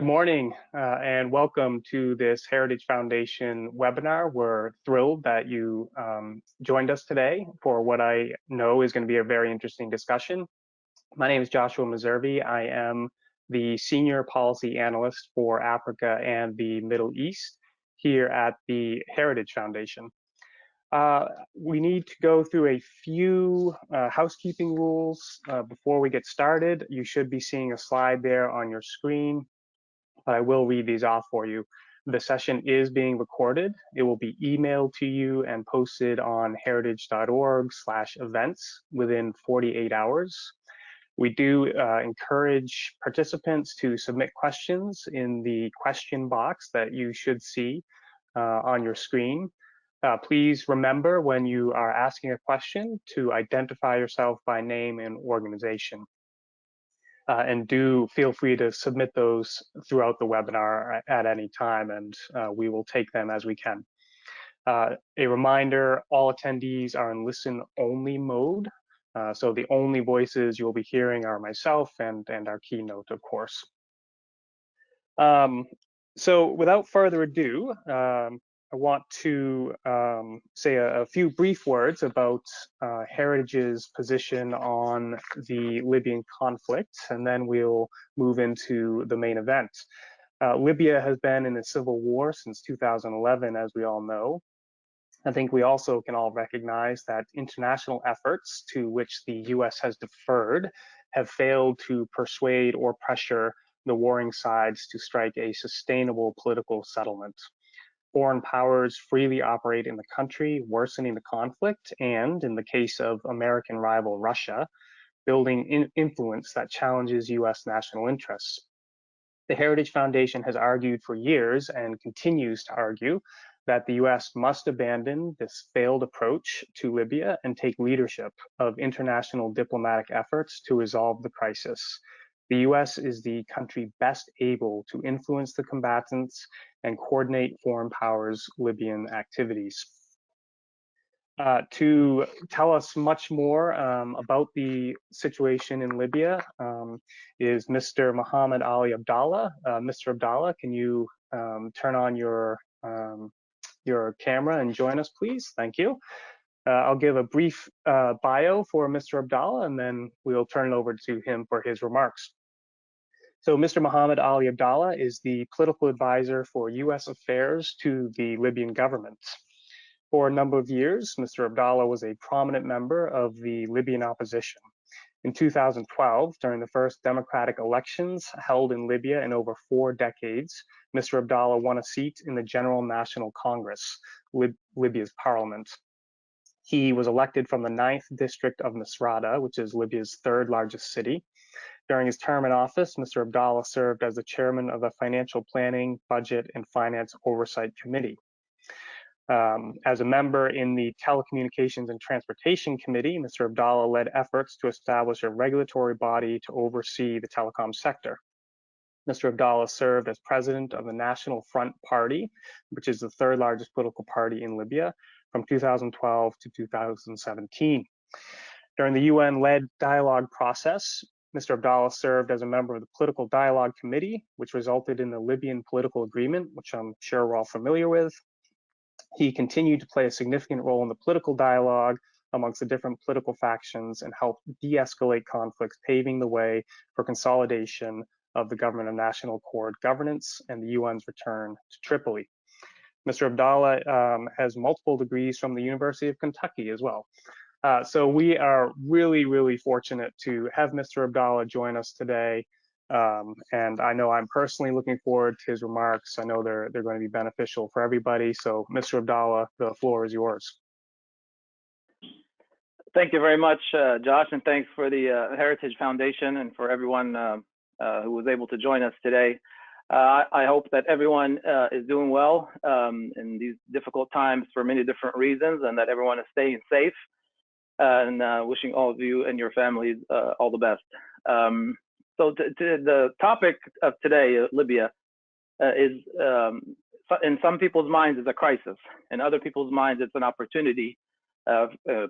Good morning and welcome to this Heritage Foundation webinar. We're thrilled that you joined us today for what I know is going to be a very interesting discussion. My name is Joshua Meservey. I am the Senior Policy Analyst for Africa and the Middle East here at the Heritage Foundation. We need to go through a few housekeeping rules before we get started. You should be seeing a slide there on your screen. But I will read these off for you. The session is being recorded. It will be emailed to you and posted on heritage.org/events within 48 hours. We do encourage participants to submit questions in the question box that you should see on your screen. Please remember when you are asking a question to identify yourself by name and organization. And do feel free to submit those throughout the webinar at any time, and we will take them as we can. A reminder, all attendees are in listen-only mode, so the only voices you'll be hearing are myself and our keynote, of course. So without further ado, I want to say a few brief words about Heritage's position on the Libyan conflict, and then we'll move into the main event. Libya has been in a civil war since 2011, as we all know. I think we also can all recognize that international efforts to which the US has deferred have failed to persuade or pressure the warring sides to strike a sustainable political settlement. Foreign powers freely operate in the country, worsening the conflict, and in the case of American rival Russia, building influence that challenges US national interests. The Heritage Foundation has argued for years and continues to argue that the US must abandon this failed approach to Libya and take leadership of international diplomatic efforts to resolve the crisis. The US is the country best able to influence the combatants and coordinate foreign powers' Libyan activities. To tell us much more about the situation in Libya is Mr. Mohammed Ali Abdallah. Mr. Abdallah, can you turn on your camera and join us, please? Thank you. I'll give a brief bio for Mr. Abdallah, and then we'll turn it over to him for his remarks. So Mr. Mohammed Ali Abdallah is the political advisor for US affairs to the Libyan government. For a number of years, Mr. Abdallah was a prominent member of the Libyan opposition. In 2012, during the first democratic elections held in Libya in over 4 decades, Mr. Abdallah won a seat in the General National Congress, Libya's parliament. He was elected from the 9th district of Misrata, which is Libya's 3rd largest city. During his term in office, Mr. Abdallah served as the chairman of the Financial Planning, Budget, and Finance Oversight Committee. As a member in the Telecommunications and Transportation Committee, Mr. Abdallah led efforts to establish a regulatory body to oversee the telecom sector. Mr. Abdallah served as president of the National Front Party, which is the 3rd largest political party in Libya, from 2012 to 2017. During the UN-led dialogue process, Mr. Abdallah served as a member of the Political Dialogue Committee, which resulted in the Libyan political agreement, which I'm sure we're all familiar with. He continued to play a significant role in the political dialogue amongst the different political factions and helped de-escalate conflicts, paving the way for consolidation of the Government of National Accord governance and the UN's return to Tripoli. Mr. Abdallah has multiple degrees from the University of Kentucky as well. So we are really, really fortunate to have Mr. Abdallah join us today. And I know I'm personally looking forward to his remarks. I know they're going to be beneficial for everybody. So Mr. Abdallah, the floor is yours. Thank you very much, Josh, and thanks for the Heritage Foundation and for everyone who was able to join us today. I hope that everyone is doing well in these difficult times for many different reasons, and that everyone is staying safe. And wishing all of you and your families all the best. So the topic of today, Libya, is in some people's minds is a crisis. In other people's minds, it's an opportunity,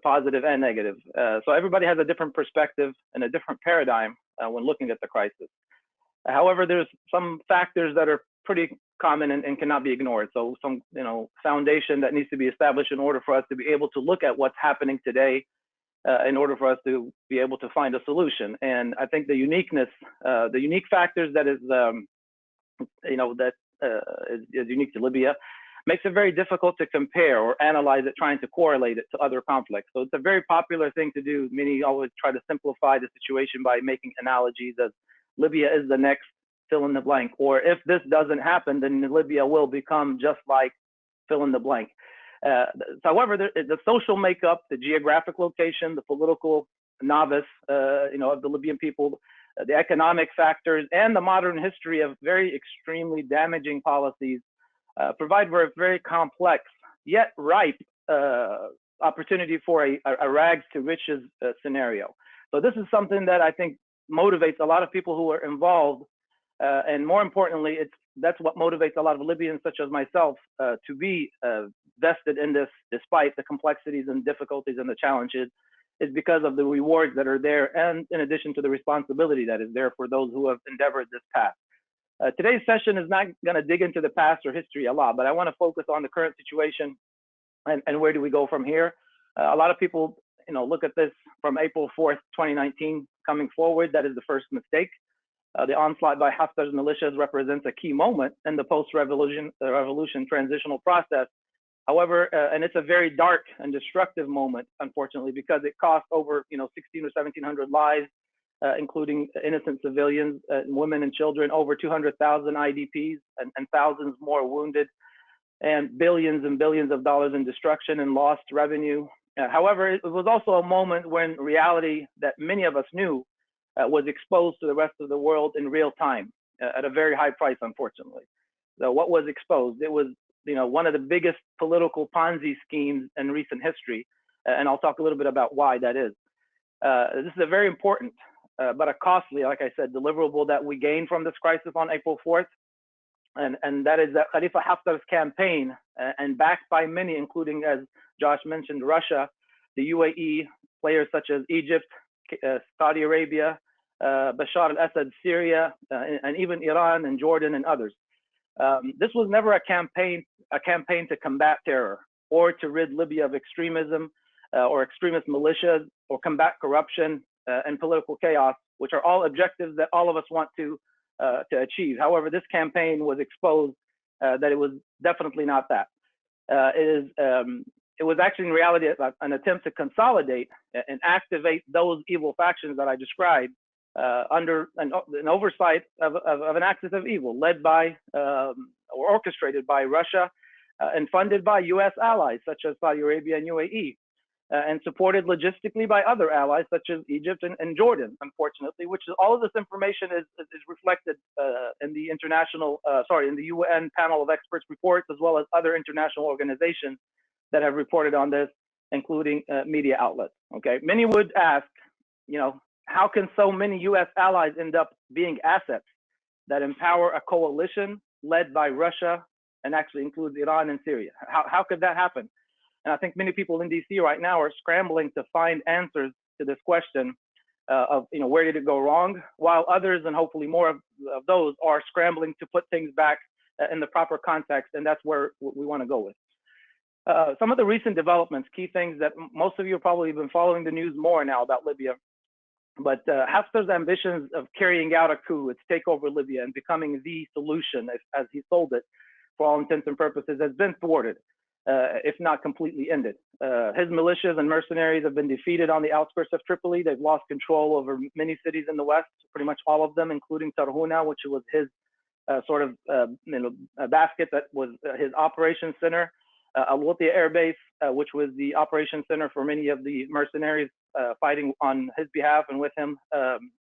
positive and negative. So everybody has a different perspective and a different paradigm when looking at the crisis. However, there's some factors that are pretty common and cannot be ignored. So some foundation that needs to be established in order for us to be able to look at what's happening today, in order for us to be able to find a solution. And I think the uniqueness, the unique factors that is is unique to Libya, makes it very difficult to compare or analyze it, trying to correlate it to other conflicts. So it's a very popular thing to do. Many always try to simplify the situation by making analogies as Libya is the next fill in the blank, or if this doesn't happen, then Libya will become just like fill in the blank. However, the social makeup, the geographic location, the political novice, of the Libyan people, the economic factors, and the modern history of very extremely damaging policies provide for a very complex yet ripe opportunity for a rags to riches scenario. So this is something that I think motivates a lot of people who are involved, and more importantly, that's what motivates a lot of Libyans such as myself to be vested in this, despite the complexities and difficulties and the challenges, is because of the rewards that are there, and in addition to the responsibility that is there for those who have endeavored this path. Today's session is not going to dig into the past or history a lot, but I want to focus on the current situation and where do we go from here. A lot of people, look at this from April 4th, 2019 coming forward. That is the first mistake. The onslaught by Haftar's militias represents a key moment in the post-revolution transitional process. However, and it's a very dark and destructive moment, unfortunately, because it cost over 16 or 1700 lives, including innocent civilians, women and children, over 200,000 IDPs, and thousands more wounded, and billions of dollars in destruction and lost revenue. However, it was also a moment when reality that many of us knew was exposed to the rest of the world in real time at a very high price, unfortunately. So what was exposed? It was one of the biggest political Ponzi schemes in recent history, and I'll talk a little bit about why that is. This is a very important but a costly, like I said, deliverable that we gained from this crisis on April 4th, and that is that Khalifa Haftar's campaign, and backed by many, including, as Josh mentioned, Russia, the UAE, players such as Egypt, Saudi Arabia, Bashar al-Assad's Syria, and even Iran and Jordan and others. This was never a campaign to combat terror or to rid Libya of extremism or extremist militias or combat corruption and political chaos, which are all objectives that all of us want to achieve. However, this campaign was exposed that it was definitely not that. It was actually in reality an attempt to consolidate and activate those evil factions that I described under an oversight of an axis of evil led by or orchestrated by Russia and funded by US allies such as Saudi Arabia and UAE, and supported logistically by other allies such as Egypt and Jordan, unfortunately, which is all of this information is reflected in the in the UN panel of experts reports, as well as other international organizations that have reported on this, including media outlets. Okay, many would ask, how can so many US allies end up being assets that empower a coalition led by Russia and actually includes Iran and Syria? How could that happen? And I think many people in DC right now are scrambling to find answers to this question of, where did it go wrong? While others, and hopefully more of those, are scrambling to put things back in the proper context. And that's where we want to go with. Some of the recent developments, key things that most of you have probably been following the news more now about Libya. But Haftar's ambitions of carrying out a coup, its takeover Libya and becoming the solution, as he sold it, for all intents and purposes, has been thwarted, if not completely ended. His militias and mercenaries have been defeated on the outskirts of Tripoli. They've lost control over many cities in the west, pretty much all of them, including Tarhuna, which was his basket that was his operations center. Al-Wutia Air Base, which was the operations center for many of the mercenaries fighting on his behalf and with him,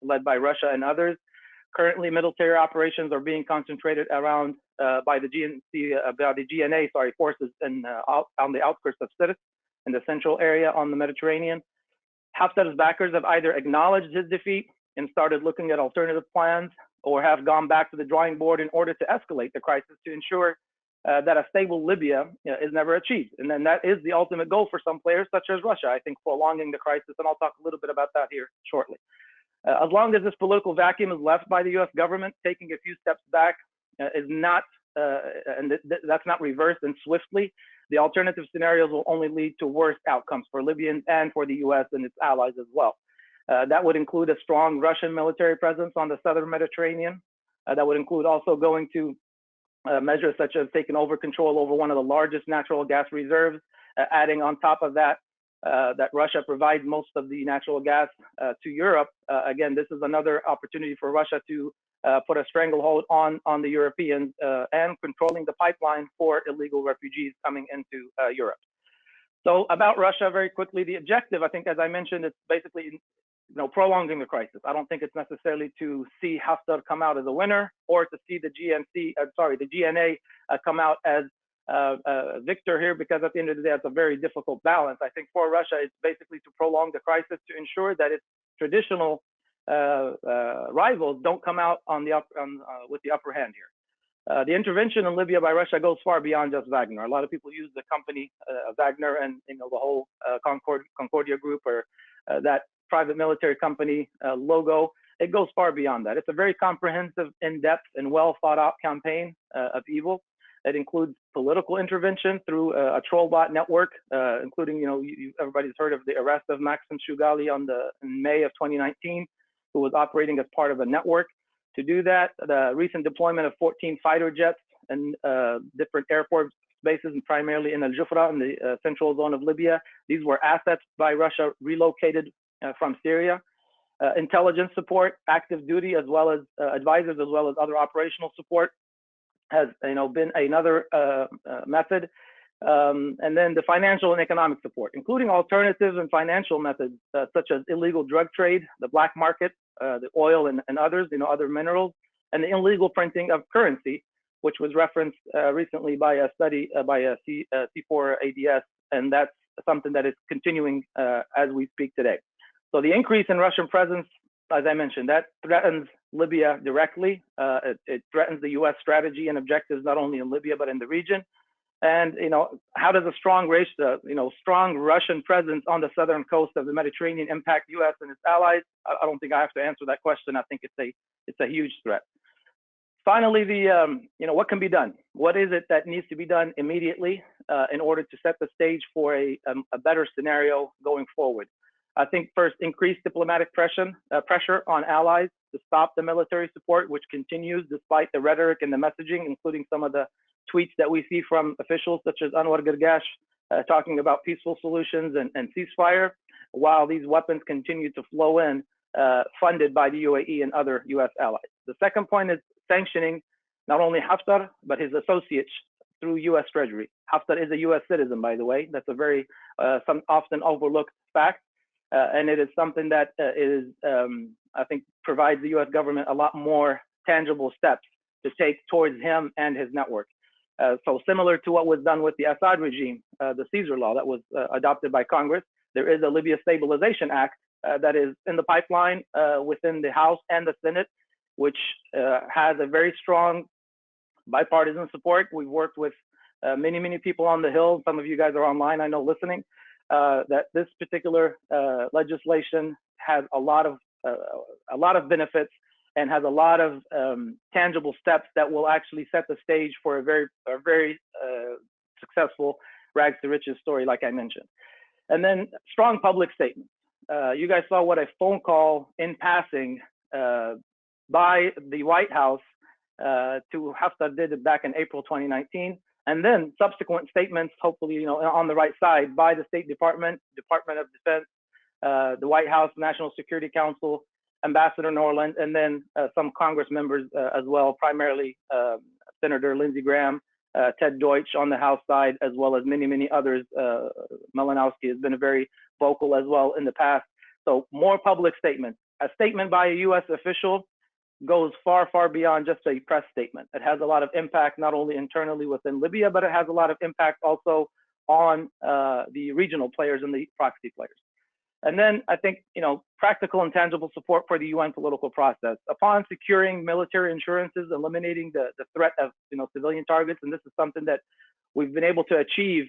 led by Russia and others. Currently, military operations are being concentrated around by the GNA forces on the outskirts of Sirte in the central area on the Mediterranean. Haftar's backers have either acknowledged his defeat and started looking at alternative plans, or have gone back to the drawing board in order to escalate the crisis to ensure that a stable Libya is never achieved. And then that is the ultimate goal for some players, such as Russia, I think, prolonging the crisis. And I'll talk a little bit about that here shortly. As long as this political vacuum is left by the U.S. government, taking a few steps back is not, and that's not reversed and swiftly, the alternative scenarios will only lead to worse outcomes for Libyans and for the U.S. and its allies as well. That would include a strong Russian military presence on the southern Mediterranean. That would include also going to measures such as taking over control over one of the largest natural gas reserves, adding on top of that, that Russia provides most of the natural gas to Europe. Again, this is another opportunity for Russia to put a stranglehold on the Europeans and controlling the pipeline for illegal refugees coming into Europe. So about Russia, very quickly, the objective, I think, as I mentioned, it's basically prolonging the crisis. I don't think it's necessarily to see Haftar come out as a winner or to see the GNA come out as victor here, because at the end of the day, it's a very difficult balance. I think for Russia, it's basically to prolong the crisis to ensure that its traditional rivals don't come out on the with the upper hand here. The intervention in Libya by Russia goes far beyond just Wagner. A lot of people use the company Wagner and the whole Concordia group or that private military company logo. It goes far beyond that. It's a very comprehensive, in-depth, and well thought out campaign of evil. It includes political intervention through a troll bot network, including, everybody's heard of the arrest of Maxim Shugali in May of 2019, who was operating as part of a network. To do that, the recent deployment of 14 fighter jets and different airport bases, and primarily in Al-Jufra in the central zone of Libya. These were assets by Russia relocated from Syria. Intelligence support, active duty, as well as advisors, as well as other operational support has been another method. And then the financial and economic support, including alternative and financial methods such as illegal drug trade, the black market, the oil and others, other minerals, and the illegal printing of currency, which was referenced recently by a study by a C4 ADS, and that's something that is continuing as we speak today. So the increase in Russian presence, as I mentioned, that threatens Libya directly. It threatens the U.S. strategy and objectives not only in Libya but in the region. And how does a strong Russian presence on the southern coast of the Mediterranean impact U.S. and its allies? I don't think I have to answer that question. I think it's a huge threat. Finally, what can be done? What is it that needs to be done immediately in order to set the stage for a better scenario going forward? I think first, increased diplomatic pressure on allies to stop the military support, which continues despite the rhetoric and the messaging, including some of the tweets that we see from officials such as Anwar Gargash talking about peaceful solutions and ceasefire, while these weapons continue to flow in, funded by the UAE and other US allies. The second point is sanctioning not only Haftar, but his associates through US Treasury. Haftar is a US citizen, by the way. That's a very often overlooked fact. And it is something that I think, provides the US government a lot more tangible steps to take towards him and his network. So similar to what was done with the Assad regime, the Caesar law that was adopted by Congress, there is a Libya Stabilization Act that is in the pipeline within the House and the Senate, which has a very strong bipartisan support. We've worked with many people on the Hill. Some of you guys are online, I know, listening. That this particular legislation has a lot of benefits and has a lot of tangible steps that will actually set the stage for a very successful rags to riches story, like I mentioned. And then strong public statements. You guys saw what a phone call in passing by the White House to Haftar did back in April 2019. And then subsequent statements, hopefully, on the right side, by the State Department, Department of Defense, the White House, National Security Council, Ambassador Norland, and then some Congress members as well, primarily Senator Lindsey Graham, Ted Deutsch on the House side, as well as many others. Malinowski has been very vocal as well in the past. So more public statements. A statement by a U.S. official goes far beyond just a press statement. It has a lot of impact, not only internally within Libya, but it has a lot of impact also on the regional players and the proxy players. And then I think, practical and tangible support for the UN political process. Upon securing military insurances, eliminating the threat of, civilian targets, and this is something that we've been able to achieve,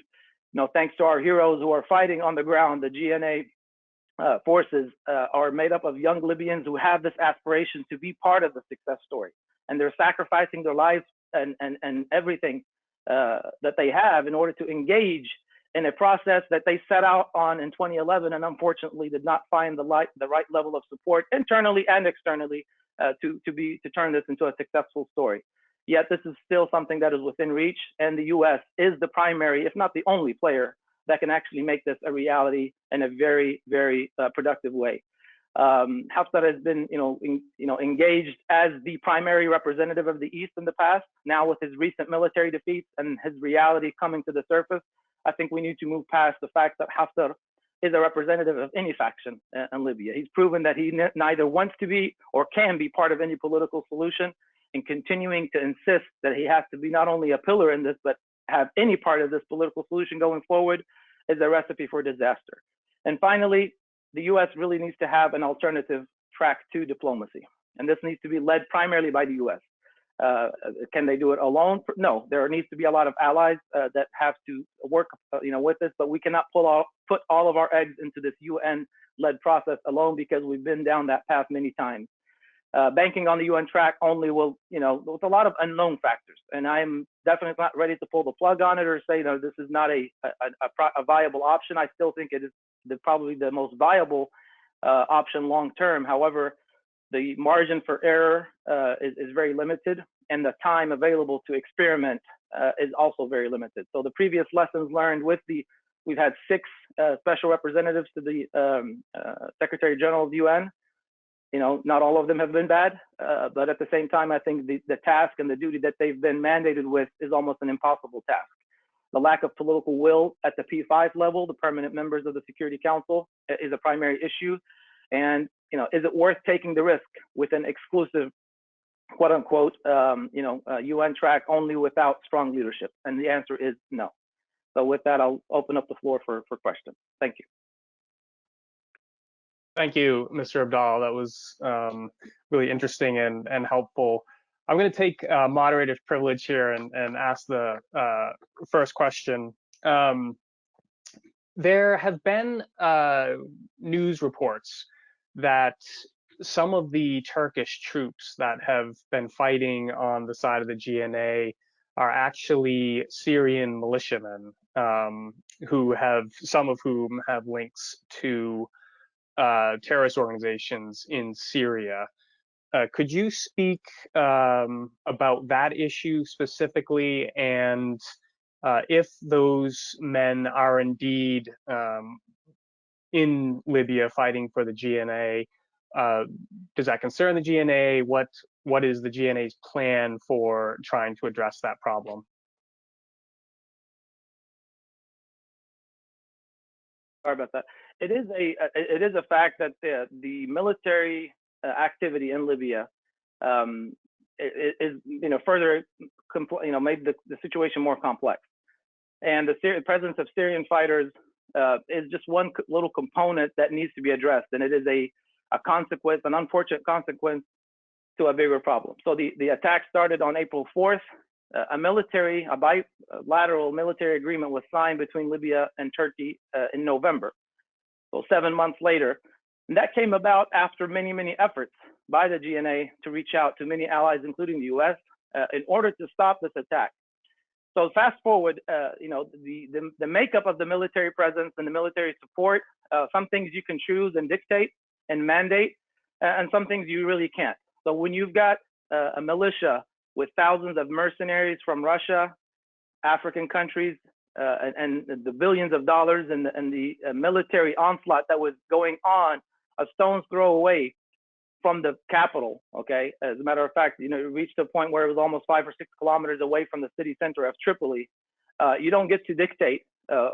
thanks to our heroes who are fighting on the ground, the GNA forces are made up of young Libyans who have this aspiration to be part of the success story. And they're sacrificing their lives and everything that they have in order to engage in a process that they set out on in 2011 and unfortunately did not find the right level of support internally and externally to turn this into a successful story. Yet this is still something that is within reach, and the US is the primary, if not the only player that can actually make this a reality in a very, very productive way. Haftar has been, engaged as the primary representative of the East in the past. Now, with his recent military defeats and his reality coming to the surface, I think we need to move past the fact that Haftar is a representative of any faction in Libya. He's proven that he neither wants to be or can be part of any political solution, and continuing to insist that he has to be not only a pillar in this, but have any part of this political solution going forward is a recipe for disaster. And finally, the US really needs to have an alternative track to diplomacy. And this needs to be led primarily by the US. Can they do it alone? No, there needs to be a lot of allies that have to work with this, but we cannot put all of our eggs into this UN-led process alone, because we've been down that path many times. Banking on the UN track only will, with a lot of unknown factors. And I'm definitely not ready to pull the plug on it or say, this is not a viable option. I still think it is probably the most viable option long term. However, the margin for error is very limited, and the time available to experiment is also very limited. So the previous lessons learned we've had 6 special representatives to the Secretary General of the UN. Not all of them have been bad, but at the same time, I think the task and the duty that they've been mandated with is almost an impossible task. The lack of political will at the P5 level, the permanent members of the Security Council, is a primary issue. And, is it worth taking the risk with an exclusive, quote unquote, UN track only without strong leadership? And the answer is no. So with that, I'll open up the floor for questions. Thank you. Thank you, Mr. Abdallah. That was really interesting and helpful. I'm going to take moderator's privilege here and ask the first question. There have been news reports that some of the Turkish troops that have been fighting on the side of the GNA are actually Syrian militiamen, some of whom have links to terrorist organizations in Syria. Could you speak about that issue specifically, and if those men are indeed in Libya fighting for the GNA, does that concern the GNA? What is the GNA's plan for trying to address that problem? Sorry about that. It is a fact that the military activity in Libya is further made the situation more complex, and the presence of Syrian fighters is just one little component that needs to be addressed, and it is a consequence, an unfortunate consequence to a bigger problem. So the attack started on April 4th. A bilateral military agreement was signed between Libya and Turkey in November, so 7 months later. And that came about after many, many efforts by the GNA to reach out to many allies, including the US, in order to stop this attack. So fast forward, the makeup of the military presence and the military support, some things you can choose and dictate and mandate, and some things you really can't. So when you've got a militia with thousands of mercenaries from Russia, African countries, and the billions of dollars and the military onslaught that was going on a stone's throw away from the capital, okay? As a matter of fact, it reached a point where it was almost 5 or 6 kilometers away from the city center of Tripoli. You don't get to dictate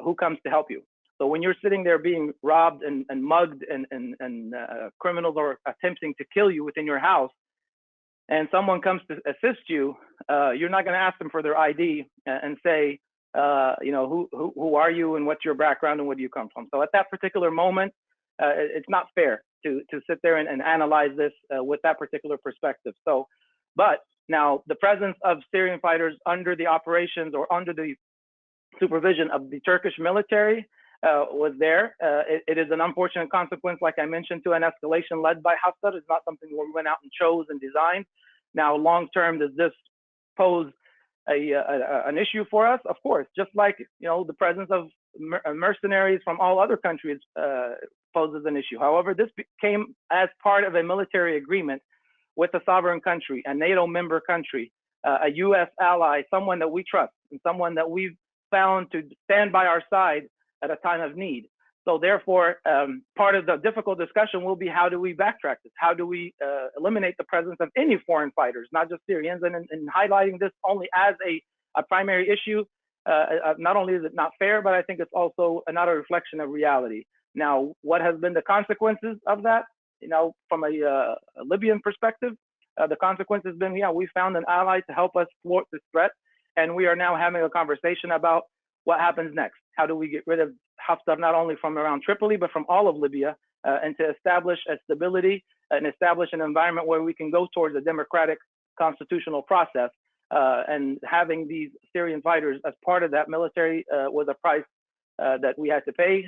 who comes to help you. So when you're sitting there being robbed and mugged and criminals are attempting to kill you within your house, and someone comes to assist you, you're not going to ask them for their ID and say, who are you and what's your background and where do you come from? So at that particular moment, it's not fair to sit there and analyze this with that particular perspective. So, but now the presence of Syrian fighters under the operations or under the supervision of the Turkish military was there. It is an unfortunate consequence, like I mentioned, to an escalation led by Haftar. It's not something where we went out and chose and designed. Now, long term, does this pose an issue for us? Of course, just like the presence of mercenaries from all other countries poses an issue. However, this came as part of a military agreement with a sovereign country, a NATO member country, a U.S. ally, someone that we trust, and someone that we've found to stand by our side at a time of need. So therefore, part of the difficult discussion will be, how do we backtrack this? How do we eliminate the presence of any foreign fighters, not just Syrians? And highlighting this only as a primary issue, not only is it not fair, but I think it's also not a reflection of reality. Now, what has been the consequences of that? From a Libyan perspective, the consequence has been, we found an ally to help us thwart this threat. And we are now having a conversation about what happens next. How do we get rid of Haftar, not only from around Tripoli, but from all of Libya, and to establish a stability and establish an environment where we can go towards a democratic constitutional process. And having these Syrian fighters as part of that military was a price that we had to pay.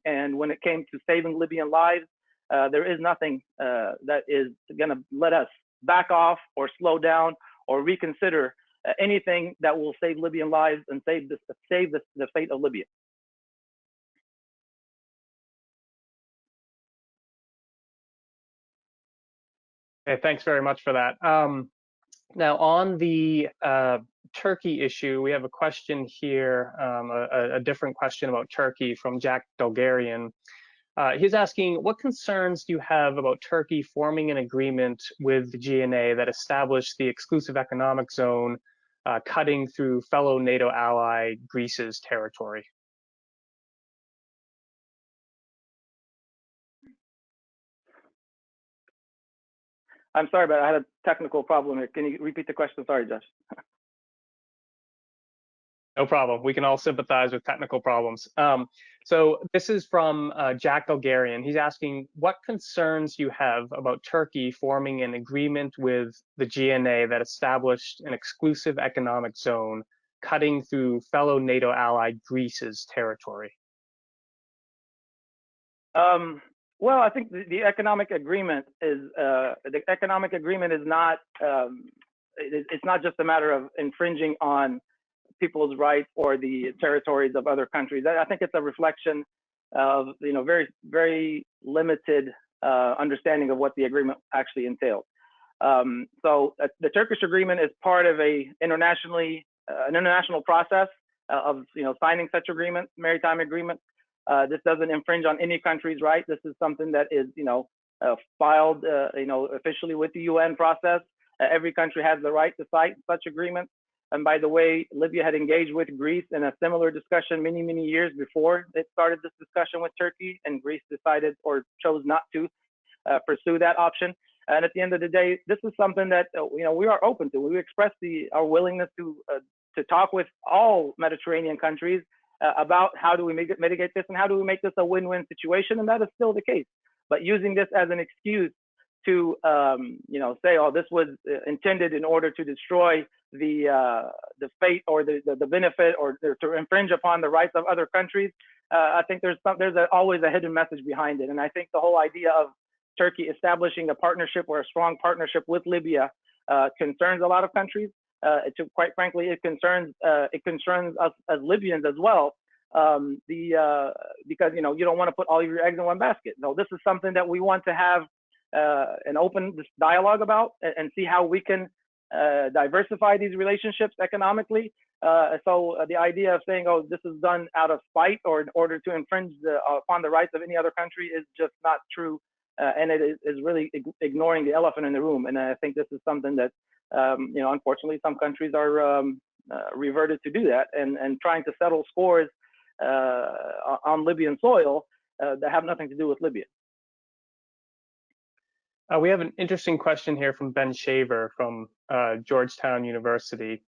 And when it came to saving Libyan lives, there is nothing that is going to let us back off or slow down or reconsider anything that will save Libyan lives and save the fate of Libya. Okay, thanks very much for that. Now, on the Turkey issue, we have a question here, a different question about Turkey from Jack Dolgarian. He's asking, what concerns do you have about Turkey forming an agreement with the GNA that established the exclusive economic zone cutting through fellow NATO ally Greece's territory? I'm sorry, but I had a technical problem here. Can you repeat the question? Sorry, Josh. No problem. We can all sympathize with technical problems. So this is from Jack Dolgarian. He's asking, what concerns you have about Turkey forming an agreement with the GNA that established an exclusive economic zone cutting through fellow NATO ally Greece's territory? Well, I think the economic agreement is not it's not just a matter of infringing on people's rights or the territories of other countries. I think it's a reflection of very, very limited understanding of what the agreement actually entails. So the Turkish agreement is part of an international process of signing such agreements, maritime agreements. This doesn't infringe on any country's right. This is something that is filed officially with the UN process. Every country has the right to cite such agreements. And by the way, Libya had engaged with Greece in a similar discussion many, many years before it started this discussion with Turkey, and Greece decided or chose not to pursue that option. And at the end of the day, this is something that we are open to. We express our willingness to talk with all Mediterranean countries about how do we mitigate this and how do we make this a win-win situation, and that is still the case. But using this as an excuse to say, oh, this was intended in order to destroy the fate or the benefit or to infringe upon the rights of other countries, I think there's always a hidden message behind it. And I think the whole idea of Turkey establishing a partnership or a strong partnership with Libya concerns a lot of countries. Quite frankly, it concerns us as Libyans as well, because you don't want to put all of your eggs in one basket. No, this is something that we want to have an open dialogue about and see how we can diversify these relationships economically. So the idea of saying, oh, this is done out of spite or in order to infringe upon the rights of any other country is just not true. And it is really ignoring the elephant in the room. And I think this is something that, unfortunately, some countries are reverted to do that and trying to settle scores on Libyan soil that have nothing to do with Libya. We have an interesting question here from Ben Shaver from Georgetown University.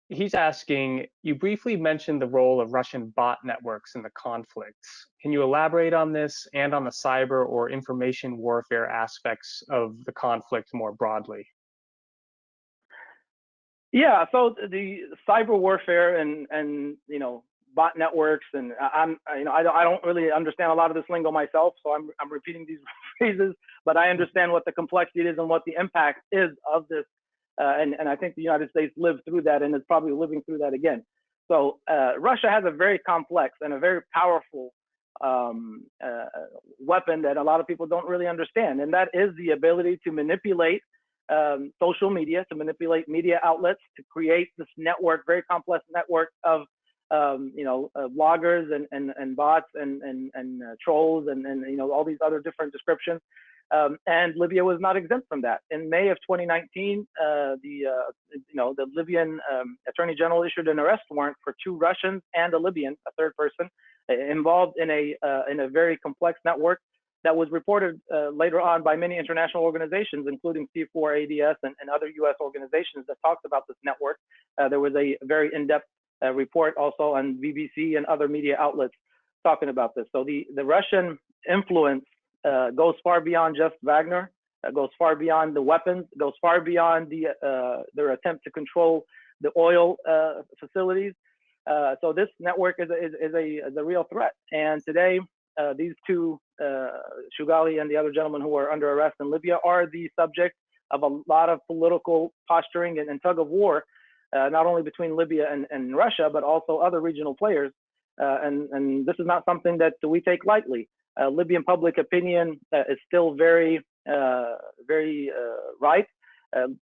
He's asking, you briefly mentioned the role of Russian bot networks in the conflicts. Can you elaborate on this and on the cyber or information warfare aspects of the conflict more broadly? Yeah, so the cyber warfare and bot networks, and I don't really understand a lot of this lingo myself, so I'm repeating these phrases, but I understand what the complexity is and what the impact is of this, and I think the United States lived through that and is probably living through that again. So Russia has a very complex and a very powerful weapon that a lot of people don't really understand, and that is the ability to manipulate social media, to manipulate media outlets, to create this network, very complex network of bloggers and bots and trolls and all these other different descriptions. And Libya was not exempt from that. In May of 2019, the Libyan Attorney General issued an arrest warrant for 2 Russians and a Libyan, a third person, involved in a very complex network that was reported later on by many international organizations, including C4ADS and other U.S. organizations that talked about this network. There was a very in-depth report also on BBC and other media outlets talking about this. So the Russian influence goes far beyond just Wagner, goes far beyond the weapons, goes far beyond their attempt to control the oil facilities. So this network is a real threat. And today, these 2, Shugali and the other gentleman who are under arrest in Libya, are the subject of a lot of political posturing and tug of war, not only between Libya and Russia, but also other regional players. And this is not something that we take lightly. Libyan public opinion is still very ripe.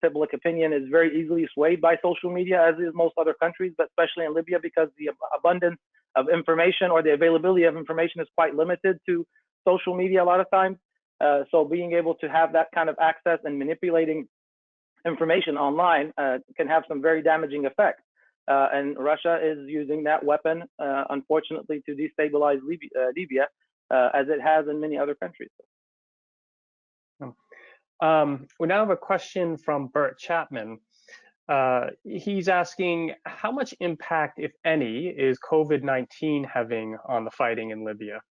Public opinion is very easily swayed by social media, as is most other countries, but especially in Libya, because the abundance of information or the availability of information is quite limited to social media a lot of times. So being able to have that kind of access and manipulating information online can have some very damaging effects. And Russia is using that weapon, unfortunately, to destabilize Libya, as it has in many other countries. We now have a question from Bert Chapman. He's asking, how much impact, if any, is COVID-19 having on the fighting in Libya?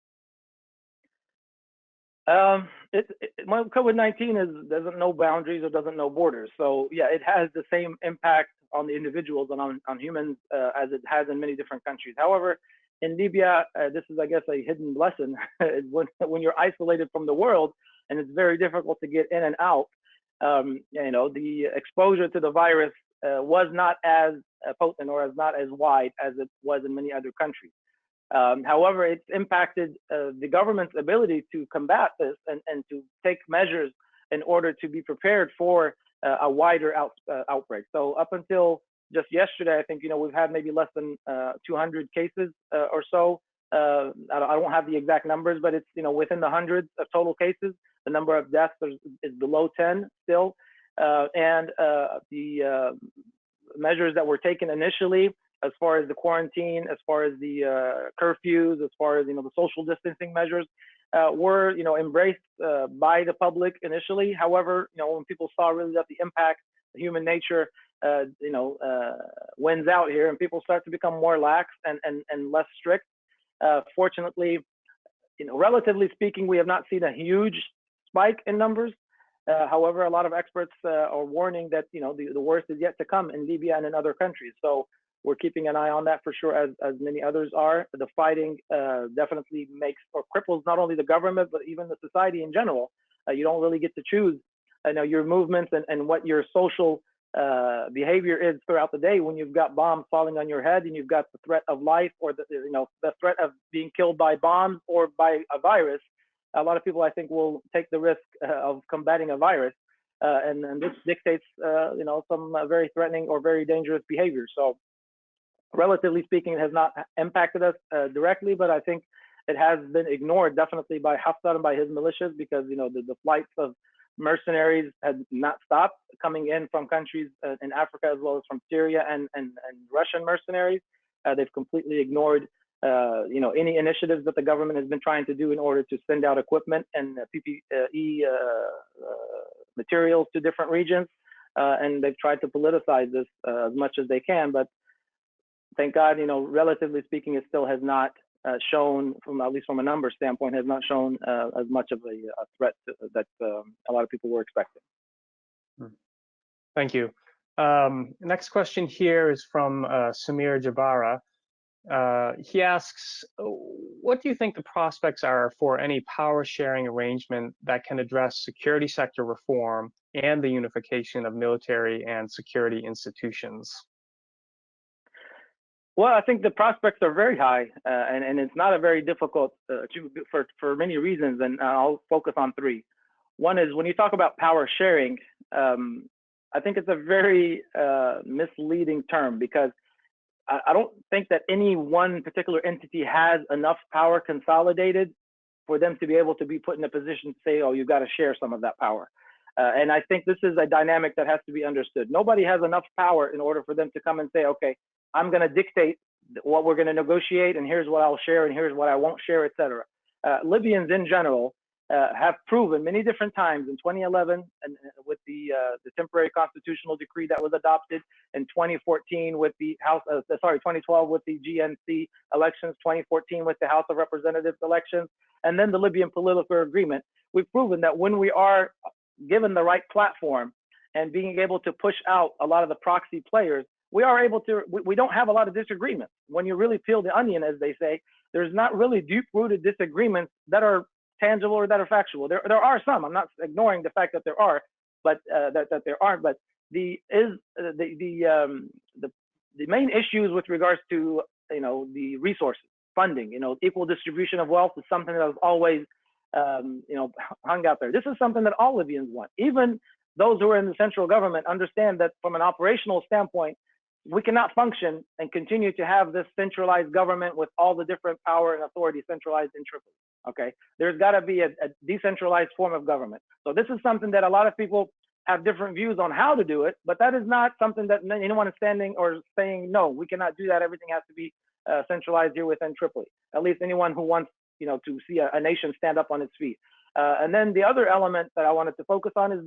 COVID-19 doesn't know boundaries or doesn't know borders. So yeah, it has the same impact on the individuals and on humans as it has in many different countries. However, in Libya, this is, I guess, a hidden lesson. when you're isolated from the world and it's very difficult to get in and out, the exposure to the virus was not as potent or not as wide as it was in many other countries. However, it's impacted the government's ability to combat this and to take measures in order to be prepared for a wider outbreak. So up until just yesterday, I think, we've had maybe less than 200 cases or so. I don't have the exact numbers, but it's, within the hundreds of total cases. The number of deaths is below 10 still. And the measures that were taken initially, as far as the quarantine, as far as the curfews, as far as, the social distancing measures, were, embraced by the public initially. However, when people saw really that the impact, the human nature, wins out here, and people start to become more lax and less strict. Fortunately, relatively speaking, we have not seen a huge spike in numbers. However, a lot of experts are warning that the worst is yet to come in Libya and in other countries. So we're keeping an eye on that for sure, as many others are. The fighting definitely makes or cripples not only the government, but even the society in general. You don't really get to choose your movements and what your social behavior is throughout the day when you've got bombs falling on your head and you've got the threat of life or the threat of being killed by bombs or by a virus. A lot of people, I think, will take the risk of combating a virus, and this dictates some very threatening or very dangerous behavior. So relatively speaking, it has not impacted us directly, but I think it has been ignored definitely by Haftar and by his militias, because the flights of mercenaries had not stopped coming in from countries in Africa, as well as from Syria and Russian mercenaries. They've completely ignored any initiatives that the government has been trying to do in order to send out equipment and PPE materials to different regions, and they've tried to politicize this as much as they can. But thank God, relatively speaking, it still has not shown, at least from a number standpoint, has not shown as much of a threat that a lot of people were expecting. Thank you. Next question here is from Samir Jabara. He asks, what do you think the prospects are for any power sharing arrangement that can address security sector reform and the unification of military and security institutions? Well, I think the prospects are very high, and it's not a very difficult for many reasons, and I'll focus on three. One is when you talk about power sharing, I think it's a very misleading term because I don't think that any one particular entity has enough power consolidated for them to be able to be put in a position to say, oh, you've got to share some of that power. And I think this is a dynamic that has to be understood. Nobody has enough power in order for them to come and say, okay, I'm going to dictate what we're going to negotiate, and here's what I'll share, and here's what I won't share, etc. Libyans in general have proven many different times in 2011 and with the temporary constitutional decree that was adopted, in 2014 with the 2012 with the GNC elections, 2014 with the House of Representatives elections, and then the Libyan political agreement. We've proven that when we are given the right platform and being able to push out a lot of the proxy players, we are able to, we don't have a lot of disagreements. When you really peel the onion, as they say, there's not really deep-rooted disagreements that are tangible or that are factual. There are some. I'm not ignoring the fact that there are, but that there aren't. But the main issues with regards to the resources, funding, equal distribution of wealth is something that was always hung out there. This is something that all Libyans want. Even those who are in the central government understand that from an operational standpoint, we cannot function and continue to have this centralized government with all the different power and authority centralized in Tripoli. Okay, there's got to be a decentralized form of government. So this is something that a lot of people have different views on how to do it, but that is not something that anyone is standing or saying, no, we cannot do that. Everything has to be centralized here within Tripoli. At least anyone who wants, to see a nation stand up on its feet. And then the other element that I wanted to focus on is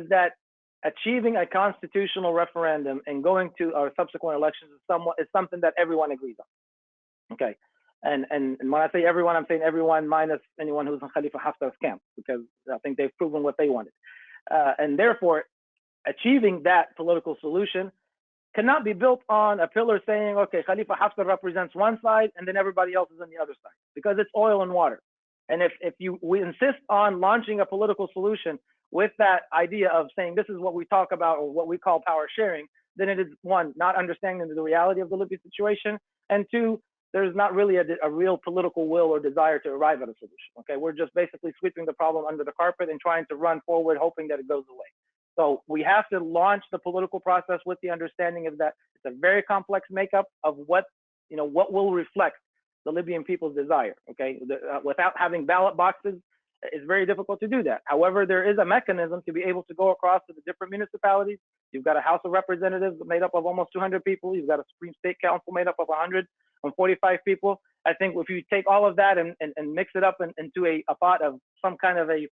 that achieving a constitutional referendum and going to our subsequent elections is something that everyone agrees on. Okay. And when I say everyone, I'm saying everyone minus anyone who's in Khalifa Haftar's camp, because I think they've proven what they wanted. And therefore, achieving that political solution cannot be built on a pillar saying, okay, Khalifa Haftar represents one side and then everybody else is on the other side, because it's oil and water. And if we insist on launching a political solution with that idea of saying this is what we talk about or what we call power sharing, then it is, one, not understanding the reality of the Libya situation, and two, there's not really a real political will or desire to arrive at a solution. Okay, we're just basically sweeping the problem under the carpet and trying to run forward, hoping that it goes away. So we have to launch the political process with the understanding of that it's a very complex makeup of what will reflect the Libyan people's desire. Okay, without having ballot boxes, it's very difficult to do that. However, there is a mechanism to be able to go across to the different municipalities. You've got a House of Representatives made up of almost 200 people. You've got a Supreme State Council made up of 145 people. I think if you take all of that and mix it up into a pot of some kind of a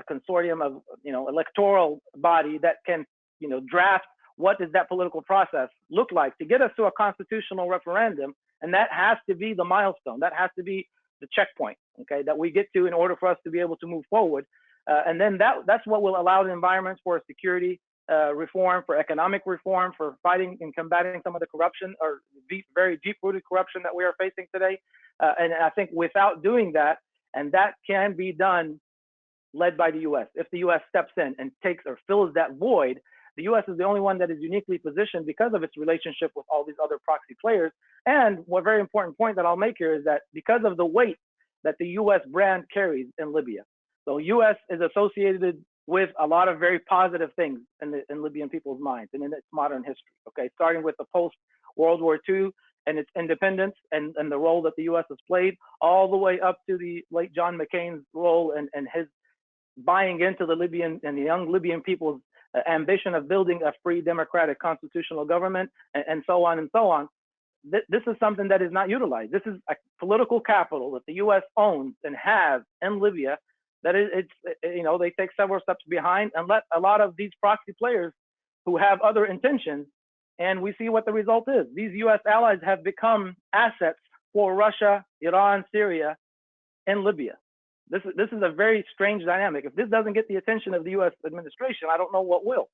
consortium of electoral body that can draft what does that political process look like to get us to a constitutional referendum, and that has to be the milestone. That has to be the checkpoint, okay, that we get to in order for us to be able to move forward. And then that's what will allow the environments for security reform, for economic reform, for fighting and combating some of the corruption or very deep-rooted corruption that we are facing today. And I think without doing that, and that can be done led by the U.S. If the U.S. steps in and takes or fills that void, the U.S. is the only one that is uniquely positioned because of its relationship with all these other proxy players. And one very important point that I'll make here is that because of the weight that the U.S. brand carries in Libya, so U.S. is associated with a lot of very positive things in Libyan people's minds and in its modern history, okay, starting with the post-World War II and its independence and the role that the U.S. has played, all the way up to the late John McCain's role and his buying into the Libyan and the young Libyan people's ambition of building a free, democratic, constitutional government, and so on and so on. This is something that is not utilized. This is a political capital that the U.S. owns and has in Libya. That they take several steps behind and let a lot of these proxy players who have other intentions, and we see what the result is. These U.S. allies have become assets for Russia, Iran, Syria, and Libya. This is a very strange dynamic. If this doesn't get the attention of the U.S. administration, I don't know what will.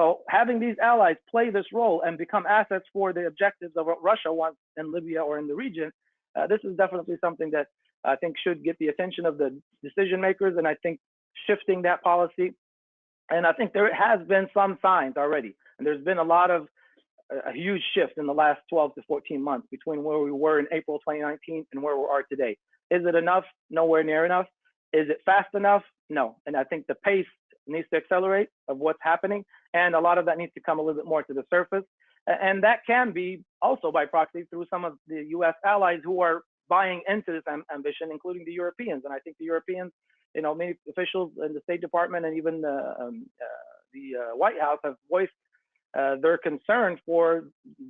So having these allies play this role and become assets for the objectives of what Russia wants in Libya or in the region, this is definitely something that I think should get the attention of the decision makers, and I think shifting that policy. And I think there has been some signs already, and there's been a huge shift in the last 12 to 14 months between where we were in April 2019 and where we are today. Is it enough? Nowhere near enough. Is it fast enough? No. And I think the pace needs to accelerate of what's happening, and a lot of that needs to come a little bit more to the surface. And that can be also by proxy through some of the U.S. allies who are buying into this ambition, including the Europeans. And I think the Europeans, many officials in the State Department and even the White House have voiced their concern for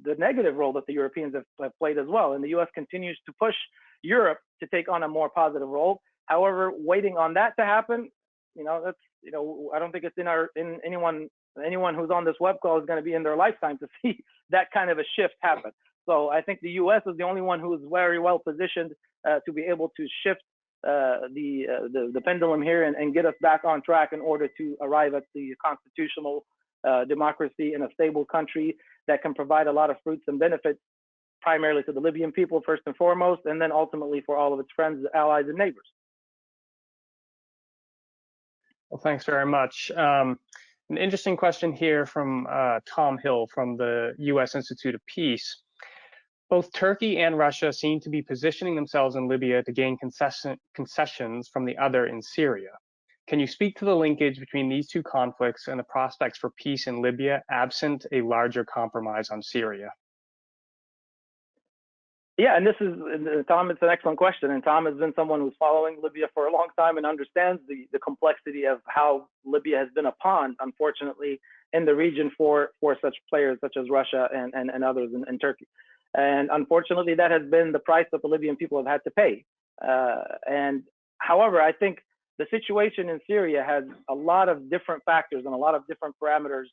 the negative role that the Europeans have played as well. And the U.S. continues to push Europe to take on a more positive role. However, waiting on that to happen, that's, I don't think it's in anyone who's on this web call is going to be in their lifetime to see that kind of a shift happen. So I think the U.S. is the only one who is very well positioned to be able to shift the pendulum here and get us back on track in order to arrive at the constitutional democracy in a stable country that can provide a lot of fruits and benefits, primarily to the Libyan people first and foremost, and then ultimately for all of its friends, allies, and neighbors. Well, thanks very much. An interesting question here from Tom Hill from the U.S. Institute of Peace. Both Turkey and Russia seem to be positioning themselves in Libya to gain concessions from the other in Syria. Can you speak to the linkage between these two conflicts and the prospects for peace in Libya, absent a larger compromise on Syria? Yeah, and this is, Tom, it's an excellent question. And Tom has been someone who's following Libya for a long time and understands the complexity of how Libya has been a pawn, unfortunately, in the region for such players such as Russia and others in Turkey. And unfortunately, that has been the price that the Libyan people have had to pay. And however, I think the situation in Syria has a lot of different factors and a lot of different parameters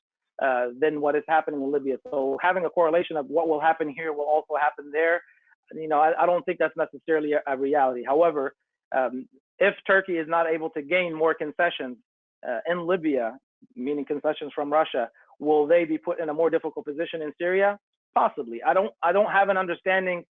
than what is happening in Libya. So having a correlation of what will happen here will also happen there, I don't think that's necessarily a reality. However, if Turkey is not able to gain more concessions in Libya, meaning concessions from Russia, will they be put in a more difficult position in Syria? Possibly. I don't have an understanding,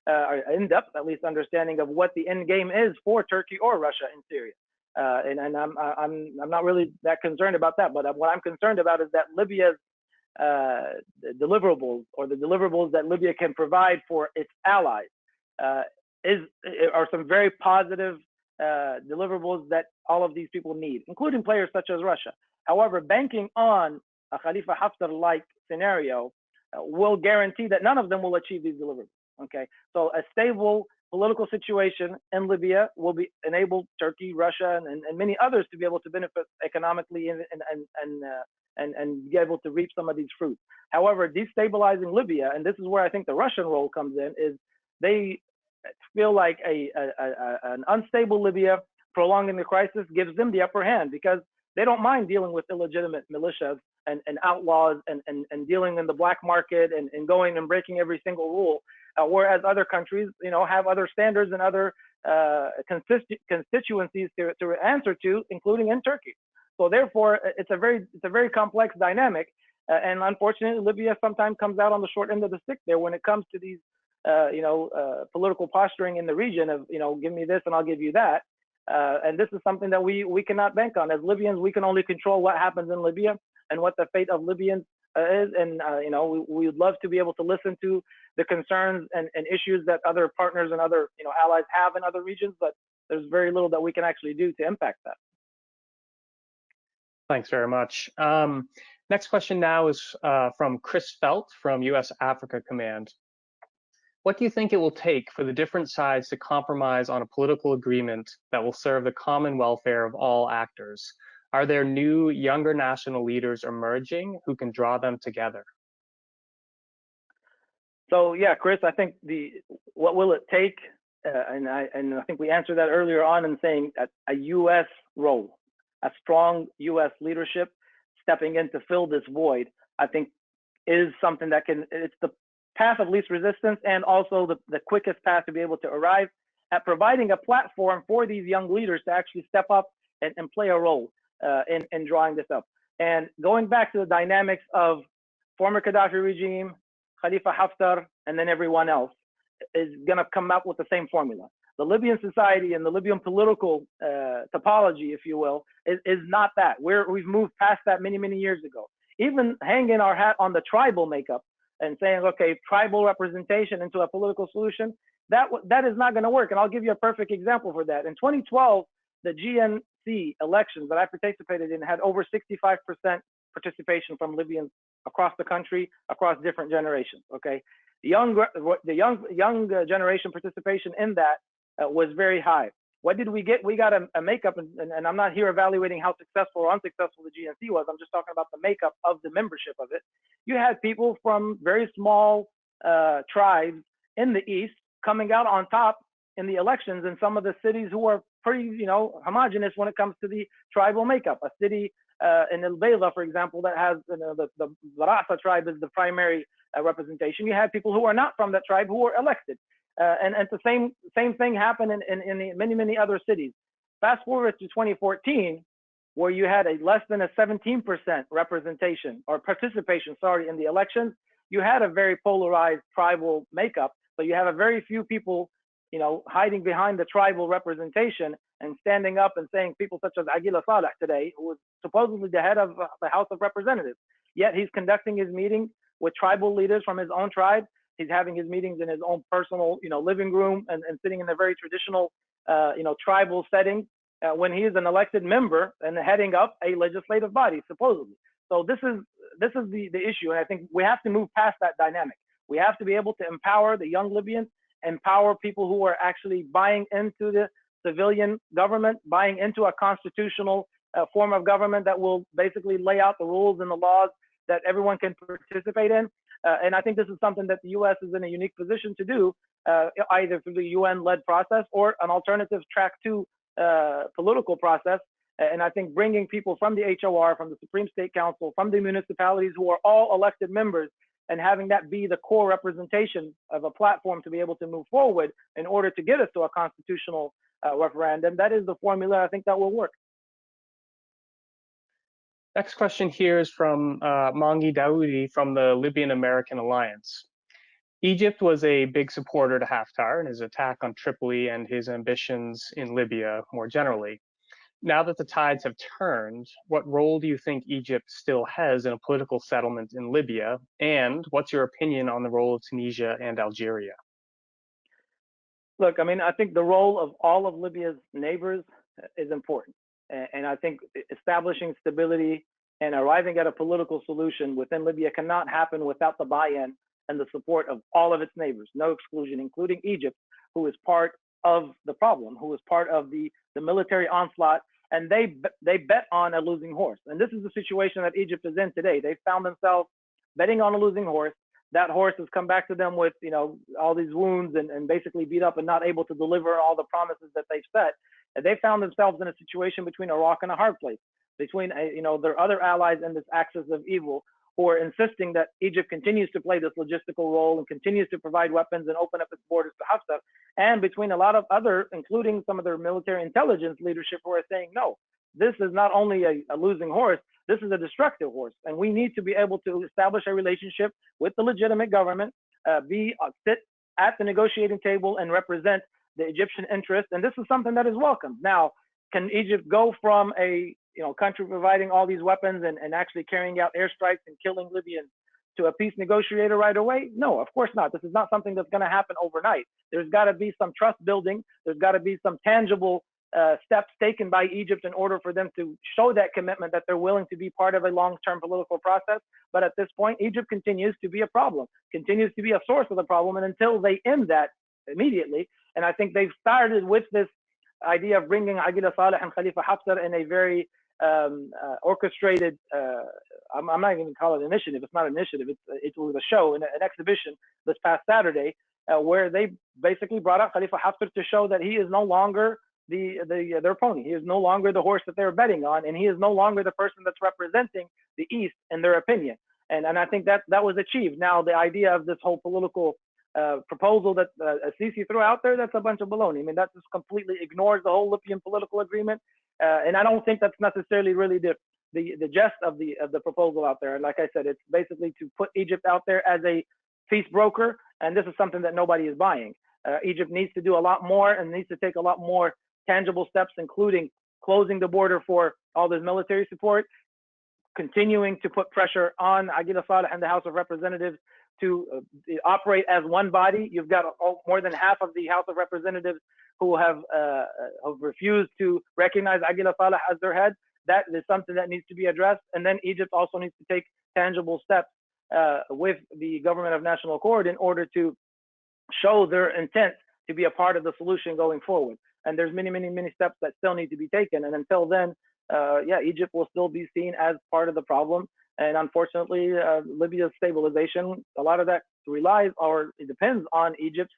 in-depth at least understanding of what the end game is for Turkey or Russia in Syria. And I'm not really that concerned about that. But what I'm concerned about is that Libya's deliverables, or the deliverables that Libya can provide for its allies, are some very positive deliverables that all of these people need, including players such as Russia. However, banking on a Khalifa Haftar-like scenario will guarantee that none of them will achieve these deliverables. Okay, so a stable political situation in Libya will enable Turkey, Russia, and many others to be able to benefit economically and be able to reap some of these fruits. However, destabilizing Libya, and this is where I think the Russian role comes in, is they feel like an unstable Libya prolonging the crisis gives them the upper hand, because they don't mind dealing with illegitimate militias and outlaws and dealing in the black market and going and breaking every single rule. Whereas other countries, have other standards and other constituencies to answer to, including in Turkey. So therefore, it's a very complex dynamic, and unfortunately, Libya sometimes comes out on the short end of the stick there when it comes to these, political posturing in the region of, give me this and I'll give you that. And this is something that we cannot bank on. As Libyans, we can only control what happens in Libya and what the fate of Libyans is. And, we would love to be able to listen to the concerns and issues that other partners and other, allies have in other regions, but there's very little that we can actually do to impact that. Thanks very much. Next question now is from Chris Felt from U.S. Africa Command. What do you think it will take for the different sides to compromise on a political agreement that will serve the common welfare of all actors? Are there new, younger national leaders emerging who can draw them together? So yeah, Chris, I think what will it take? And I think we answered that earlier on in saying that a U.S. role, a strong U.S. leadership stepping in to fill this void, I think is something that it's the path of least resistance and also the quickest path to be able to arrive at providing a platform for these young leaders to actually step up and play a role in drawing this up. And going back to the dynamics of former Gaddafi regime, Khalifa Haftar, and then everyone else is going to come up with the same formula. The Libyan society and the Libyan political topology, if you will, is not that. We've moved past that many, many years ago. Even hanging our hat on the tribal makeup and saying, okay, tribal representation into a political solution, that is not going to work. And I'll give you a perfect example for that. In 2012, the GNC elections that I participated in had over 65% participation from Libyans across the country, across different generations. Okay, the young generation participation in that was very high. What did we get? We got a makeup, and I'm not here evaluating how successful or unsuccessful the GNC was. I'm just talking about the makeup of the membership of it. You had people from very small tribes in the east coming out on top in the elections in some of the cities who are pretty, homogenous when it comes to the tribal makeup. A city in al-Bayda, for example, that has the Ra'sa tribe is the primary representation. You had people who are not from that tribe who were elected. And the same thing happened in many other cities. Fast forward to 2014, where you had a less than a 17% representation or participation, in the elections. You had a very polarized tribal makeup, so you have a very few people, hiding behind the tribal representation and standing up and saying people such as Aguila Saleh today, who was supposedly the head of the House of Representatives, yet he's conducting his meeting with tribal leaders from his own tribe. He's having his meetings in his own personal, living room and sitting in a very traditional, tribal setting when he is an elected member and heading up a legislative body, supposedly. So this is the issue. And I think we have to move past that dynamic. We have to be able to empower the young Libyans, empower people who are actually buying into the civilian government, buying into a constitutional form of government that will basically lay out the rules and the laws that everyone can participate in. And I think this is something that the U.S. is in a unique position to do, either through the UN-led process or an alternative track 2 political process. And I think bringing people from the HOR, from the Supreme State Council, from the municipalities who are all elected members, and having that be the core representation of a platform to be able to move forward in order to get us to a constitutional referendum, that is the formula I think that will work. Next question here is from Mangi Daoudi from the Libyan American Alliance. Egypt was a big supporter to Haftar and his attack on Tripoli and his ambitions in Libya more generally. Now that the tides have turned, what role do you think Egypt still has in a political settlement in Libya? And what's your opinion on the role of Tunisia and Algeria? Look, I think the role of all of Libya's neighbors is important. And I think establishing stability and arriving at a political solution within Libya cannot happen without the buy-in and the support of all of its neighbors, no exclusion, including Egypt, who is part of the problem, who is part of the military onslaught. And they bet on a losing horse. And this is the situation that Egypt is in today. They found themselves betting on a losing horse. That horse has come back to them with, all these wounds and basically beat up and not able to deliver all the promises that they've set. And they found themselves in a situation between a rock and a hard place, between, their other allies in this axis of evil who are insisting that Egypt continues to play this logistical role and continues to provide weapons and open up its borders to Haftar, and between a lot of other, including some of their military intelligence leadership, who are saying, no, this is not only a losing horse, this is a destructive horse. And we need to be able to establish a relationship with the legitimate government, sit at the negotiating table and represent the Egyptian interest. And this is something that is welcome. Now, can Egypt go from a country providing all these weapons and actually carrying out airstrikes and killing Libyans to a peace negotiator right away? No, of course not. This is not something that's going to happen overnight. There's got to be some trust building. There's got to be some tangible steps taken by Egypt in order for them to show that commitment that they're willing to be part of a long-term political process. But at this point, Egypt continues to be a problem, continues to be a source of the problem. And until they end that immediately, and I think they've started with this idea of bringing Aguila Saleh and Khalifa Haftar in a very orchestrated, I'm not even going to call it initiative. It's not an initiative. It was a show, an exhibition this past Saturday, where they basically brought out Khalifa Haftar to show that he is no longer their pony. He is no longer the horse that they're betting on, and he is no longer the person that's representing the East in their opinion. And I think that was achieved. Now, the idea of this whole political proposal that Sisi threw out there, that's a bunch of baloney. That just completely ignores the whole Libyan political agreement. And I don't think that's necessarily really the gist of the proposal out there. And like I said, it's basically to put Egypt out there as a peace broker, and this is something that nobody is buying. Egypt needs to do a lot more and needs to take a lot more tangible steps, including closing the border for all this military support, continuing to put pressure on Aguila Saleh and the House of Representatives to operate as one body. You've got more than half of the House of Representatives who have refused to recognize Aguila Saleh as their head. That is something that needs to be addressed. And then Egypt also needs to take tangible steps with the government of national accord in order to show their intent to be a part of the solution going forward. And there's many, many, many steps that still need to be taken. And until then, Egypt will still be seen as part of the problem. And unfortunately, Libya's stabilization, a lot of that relies or it depends on Egypt's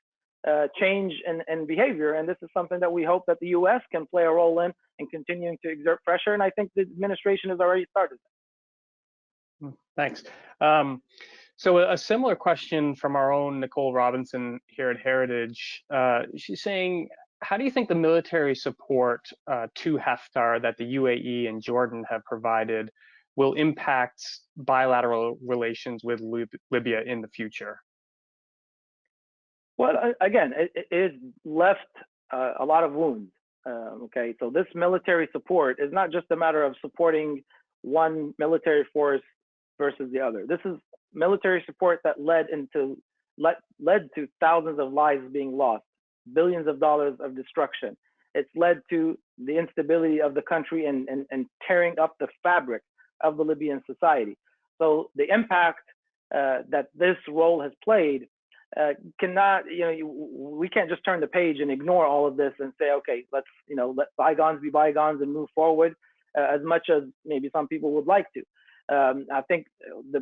change in behavior. And this is something that we hope that the U.S. can play a role in continuing to exert pressure. And I think the administration has already started. Thanks. So a similar question from our own Nicole Robinson here at Heritage. She's saying, how do you think the military support to Haftar that the UAE and Jordan have provided will impact bilateral relations with Libya in the future? Well, again, it is left a lot of wounds. Okay, so this military support is not just a matter of supporting one military force versus the other. This is military support that led to thousands of lives being lost, billions of dollars of destruction. It's led to the instability of the country and tearing up the fabric of the Libyan society. So the impact that this role has played cannot, we can't just turn the page and ignore all of this and say, okay, let's, let bygones be bygones and move forward as much as maybe some people would like to. I think the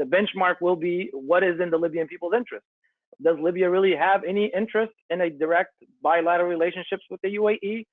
benchmark will be what is in the Libyan people's interest. Does Libya really have any interest in a direct bilateral relationships with the UAE?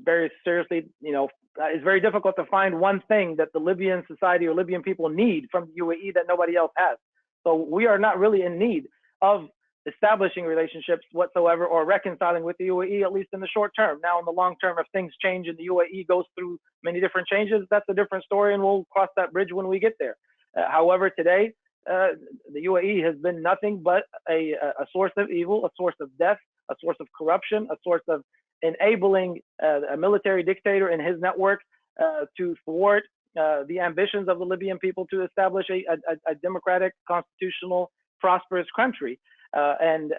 Very seriously, it's very difficult to find one thing that the Libyan society or Libyan people need from the UAE that nobody else has. So we are not really in need of establishing relationships whatsoever or reconciling with the UAE, at least in the short term. Now, in the long term, if things change and the UAE goes through many different changes, that's a different story, and we'll cross that bridge when we get there. However, today, the UAE has been nothing but a source of evil, a source of death, a source of corruption, a source of enabling a military dictator and his network to thwart the ambitions of the Libyan people to establish a democratic, constitutional, prosperous country. And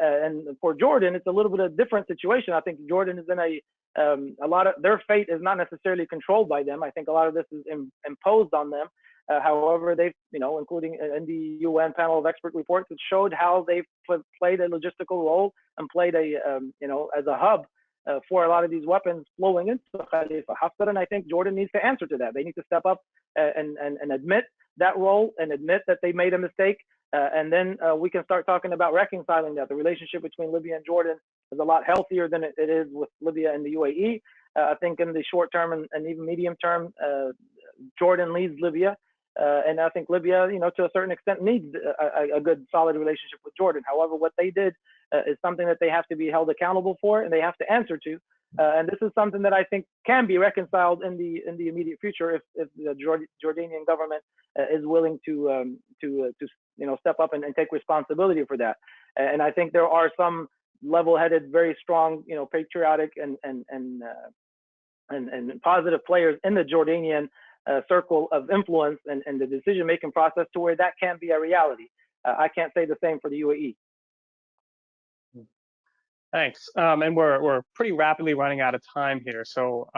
for Jordan, it's a little bit of a different situation. I think Jordan is in a lot of their fate is not necessarily controlled by them. I think a lot of this is imposed on them. However, they've, including in the UN panel of expert reports, it showed how they've played a logistical role and played as a hub for a lot of these weapons flowing into Khalifa Haftar. And I think Jordan needs to answer to that. They need to step up and admit that role and admit that they made a mistake. And then we can start talking about reconciling that. The relationship between Libya and Jordan is a lot healthier than it is with Libya and the UAE. I think in the short term and even medium term, Jordan leads Libya. And I think Libya, to a certain extent, needs a good, solid relationship with Jordan. However, what they did is something that they have to be held accountable for and they have to answer to. And this is something that I think can be reconciled in the immediate future if the Jordanian government is willing to step up and take responsibility for that. And I think there are some level-headed, very strong, patriotic and positive players in the Jordanian circle of influence and the decision-making process to where that can be a reality. I can't say the same for the UAE. Thanks. And we're pretty rapidly running out of time here. So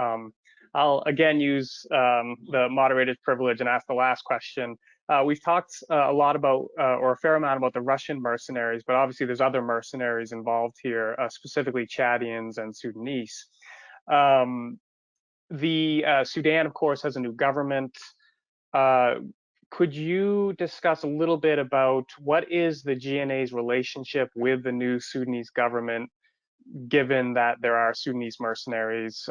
I'll again use the moderator's privilege and ask the last question. We've talked a lot about, or a fair amount about the Russian mercenaries, but obviously there's other mercenaries involved here, specifically Chadians and Sudanese. The Sudan, of course, has a new government. Could you discuss a little bit about what is the GNA's relationship with the new Sudanese government, given that there are Sudanese mercenaries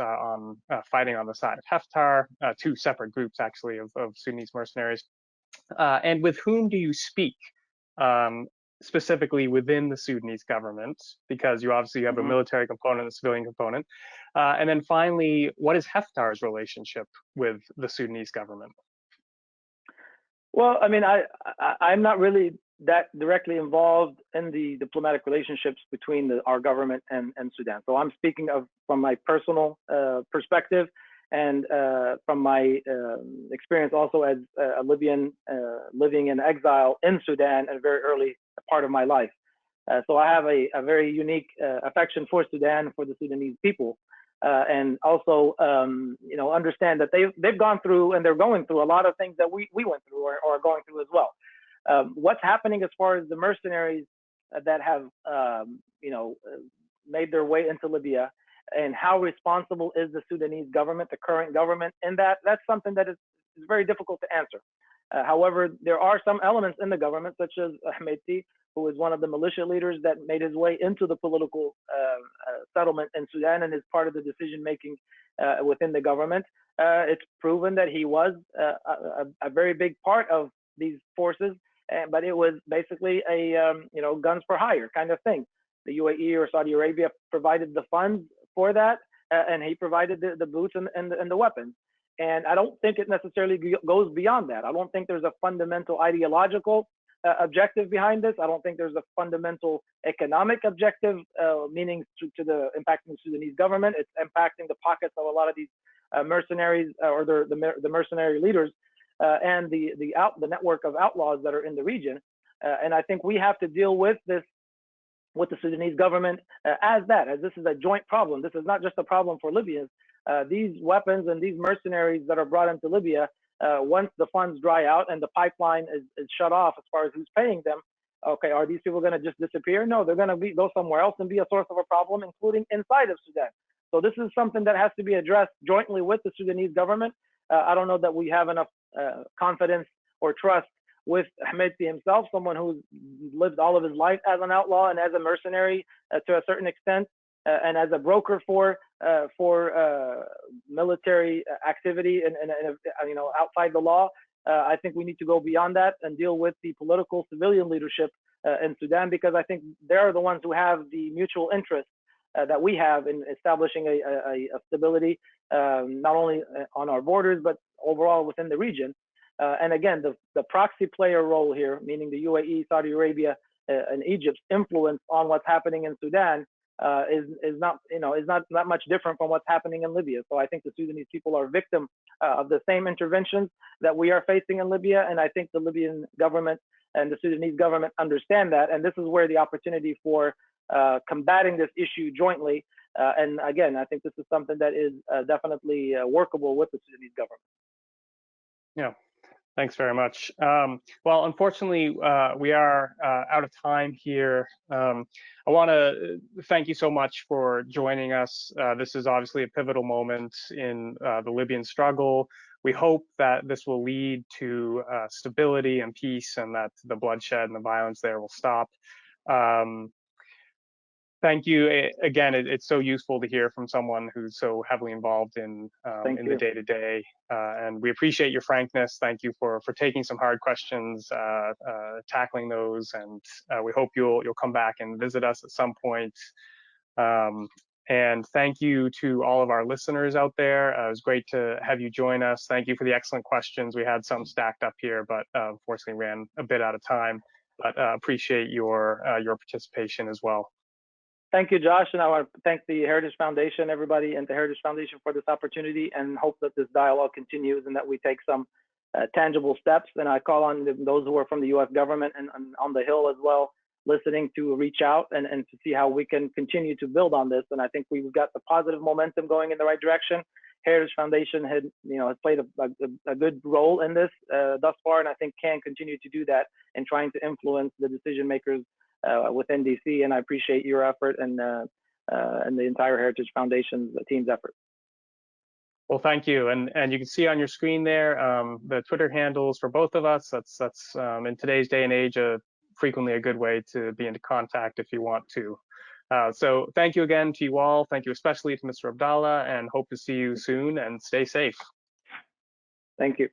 fighting on the side of Haftar, two separate groups actually of Sudanese mercenaries, and with whom do you speak specifically within the Sudanese government, because you obviously have a military component and a civilian component. And then finally, what is Haftar's relationship with the Sudanese government? Well, I mean, I'm not really that directly involved in the diplomatic relationships between our government and Sudan. So I'm speaking from my personal perspective and from my experience also as a Libyan living in exile in Sudan at a very early part of my life. So I have a very unique affection for Sudan, for the Sudanese people. And also, understand that they've gone through and they're going through a lot of things that we went through or are going through as well. What's happening as far as the mercenaries that have, made their way into Libya, and how responsible is the Sudanese government, the current government, in that? That's something that is very difficult to answer. However, there are some elements in the government, such as Ahmeti, who is one of the militia leaders that made his way into the political settlement in Sudan and is part of the decision-making within the government. It's proven that he was a very big part of these forces, but it was basically a guns for hire kind of thing. The UAE or Saudi Arabia provided the funds for that, and he provided the boots and the weapons. And I don't think it necessarily goes beyond that. I don't think there's a fundamental ideological objective behind this. I don't think there's a fundamental economic objective, meaning to the impacting the Sudanese government. It's impacting the pockets of a lot of these mercenaries or the mercenary leaders and the network of outlaws that are in the region. And I think we have to deal with this, with the Sudanese government as this is a joint problem. This is not just a problem for Libyans. These weapons and these mercenaries that are brought into Libya, once the funds dry out and the pipeline is shut off as far as who's paying them, okay, are these people going to just disappear? No, they're going to go somewhere else and be a source of a problem, including inside of Sudan. So this is something that has to be addressed jointly with the Sudanese government. I don't know that we have enough confidence or trust with Ahmeti himself, someone who's lived all of his life as an outlaw and as a mercenary to a certain extent, and as a broker for military activity and outside the law. I think we need to go beyond that and deal with the political civilian leadership in Sudan, because I think they're the ones who have the mutual interest that we have in establishing a stability, not only on our borders, but overall within the region. And again, the proxy player role here, meaning the UAE, Saudi Arabia, and Egypt's influence on what's happening in Sudan is not much different from what's happening in Libya. So I think the Sudanese people are victim of the same interventions that we are facing in Libya, and I think the Libyan government and the Sudanese government understand that, and this is where the opportunity for combating this issue jointly. And again, I think this is something that is definitely workable with the Sudanese government. Yeah. Thanks very much. Well, unfortunately, we are out of time here. I want to thank you so much for joining us. This is obviously a pivotal moment in the Libyan struggle. We hope that this will lead to stability and peace, and that the bloodshed and the violence there will stop. Thank you again. It's so useful to hear from someone who's so heavily involved in the day-to-day, and we appreciate your frankness. Thank you for taking some hard questions, tackling those, and we hope you'll come back and visit us at some point. And thank you to all of our listeners out there. It was great to have you join us. Thank you for the excellent questions. We had some stacked up here, but unfortunately ran a bit out of time. But appreciate your participation as well. Thank you, Josh, and I want to thank the Heritage Foundation, everybody, and the Heritage Foundation for this opportunity, and hope that this dialogue continues and that we take some tangible steps. And I call on those who are from the U.S. government and on the Hill as well, listening, to reach out and to see how we can continue to build on this. And I think we've got the positive momentum going in the right direction. Heritage Foundation has played a good role in this thus far, and I think can continue to do that in trying to influence the decision makers within DC, and I appreciate your effort and the entire Heritage Foundation's team's effort. Well, thank you, and you can see on your screen there the Twitter handles for both of us. That's in today's day and age frequently a good way to be into contact if you want to. So thank you again to you all. Thank you especially to Mr. Abdallah, and hope to see you soon, and stay safe. Thank you.